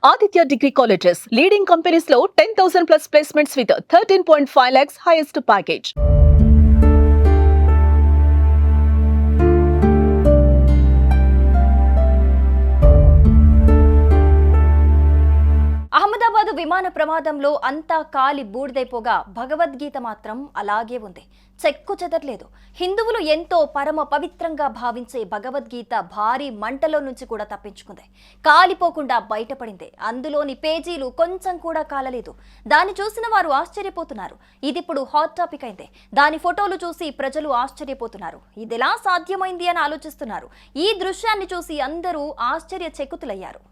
Aditya Degree Colleges, leading companies లో 10,000 plus placements with 13.5 lakhs highest package. Ahmedabad విమాన ప్రమాదంలో అంతా కాలి బూడిదైపోగా భగవద్గీత మాత్రం అలాగే ఉంది. చెక్కు చెదరలేదు. హిందువులు ఎంతో పరమ పవిత్రంగా భావించే భగవద్గీత భారీ మంటలో నుంచి కూడా తప్పించుకుంది. కాలిపోకుండా బయటపడింది. అందులోని పేజీలు కొంచెం కూడా కాలలేదు. దాన్ని చూసిన వారు ఆశ్చర్యపోతున్నారు. ఇది ఇప్పుడు హాట్ టాపిక్ అయింది. దాని ఫోటోలు చూసి ప్రజలు ఆశ్చర్యపోతున్నారు. ఇదెలా సాధ్యమైంది అని ఆలోచిస్తున్నారు. ఈ దృశ్యాన్ని చూసి అందరూ ఆశ్చర్య చెక్కుతులయ్యారు.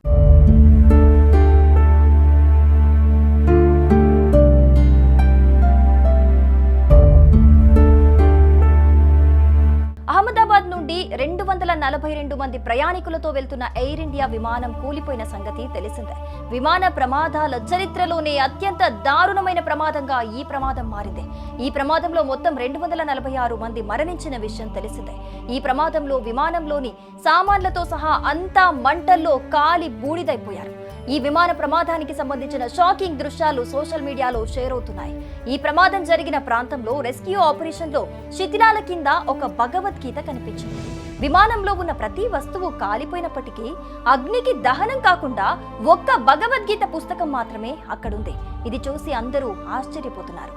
అహ్మదాబాద్ నుండి 242 మంది ప్రయాణికులతో వెళ్తున్న ఎయిర్ ఇండియా విమానం కూలిపోయిన సంగతి తెలిసిందే. విమాన ప్రమాదాల చరిత్రలోనే అత్యంత దారుణమైన ప్రమాదంగా ఈ ప్రమాదం మారింది. ఈ ప్రమాదంలో మొత్తం 246 మంది మరణించిన విషయం తెలిసిందే. ఈ ప్రమాదంలో విమానంలోని సామాన్లతో సహా అంతా మంటల్లో కాలి బూడిదైపోయారు. ఈ విమాన ప్రమాదానికి సంబంధించిన షాకింగ్ దృశ్యాలు సోషల్ మీడియాలో షేర్ అవుతున్నాయి. ఈ ప్రమాదం జరిగిన ప్రాంతంలో రెస్క్యూ ఆపరేషన్లో శిథిలాల కింద ఒక భగవద్గీత కనిపించింది. విమానంలో ఉన్న ప్రతి వస్తువు కాలిపోయినప్పటికీ అగ్నికి దహనం కాకుండా ఒక్క భగవద్గీత పుస్తకం మాత్రమే అక్కడుంది. ఇది చూసి అందరూ ఆశ్చర్యపోతున్నారు.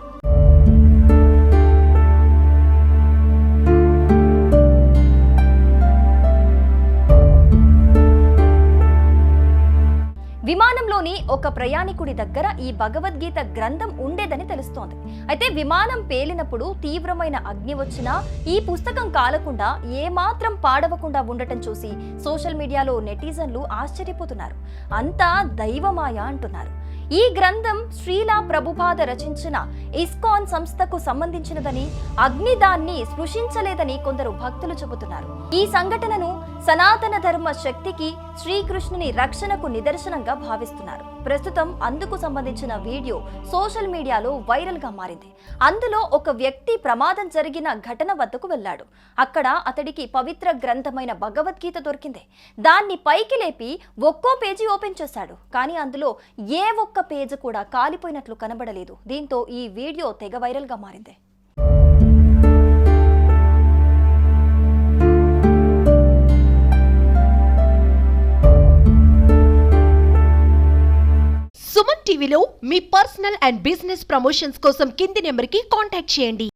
విమానంలోని ఒక ప్రయాణికుడి దగ్గర ఈ భగవద్గీత గ్రంథం ఉండేదని తెలుస్తోంది. అయితే విమానం పేలినప్పుడు తీవ్రమైన అగ్ని వచ్చినా ఈ పుస్తకం కాలకుండా ఏమాత్రం పాడవకుండా ఉండటం చూసి సోషల్ మీడియాలో నెటిజన్లు ఆశ్చర్యపోతున్నారు. అంతా దైవమాయ అంటున్నారు. ఈ గ్రంథం శ్రీల ప్రభుపాద రచించిన ఇస్కాన్ సంస్థకు సంబంధించినదని, అగ్ని దాన్ని స్పృశించలేదని కొందరు భక్తులు చెబుతున్నారు. ఈ సంఘటనను సనాతన ధర్మ శక్తికి, శ్రీకృష్ణుని రక్షణకు నిదర్శనంగా భావిస్తున్నారు. ప్రస్తుతం అందుకు సంబంధించిన వీడియో సోషల్ మీడియాలో వైరల్ గా మారింది. అందులో ఒక వ్యక్తి ప్రమాదం జరిగిన ఘటన వద్దకు వెళ్ళాడు. అక్కడ అతడికి పవిత్ర గ్రంథమైన భగవద్గీత దొరికింది. దాన్ని పైకి లేపి ఒక్కో పేజీ ఓపెన్ చేశాడు. కానీ అందులో ఏ ఒక్క పేజీ కూడా కాలిపోయినట్లు కనబడలేదు. దీంతో ఈ వీడియో తెగ వైరల్ గా మారింది. సుమన్ టీవీలో మీ పర్సనల్ అండ్ బిజినెస్ ప్రమోషన్స్ కోసం కింది నెంబర్కి కాంటాక్ట్ చేయండి.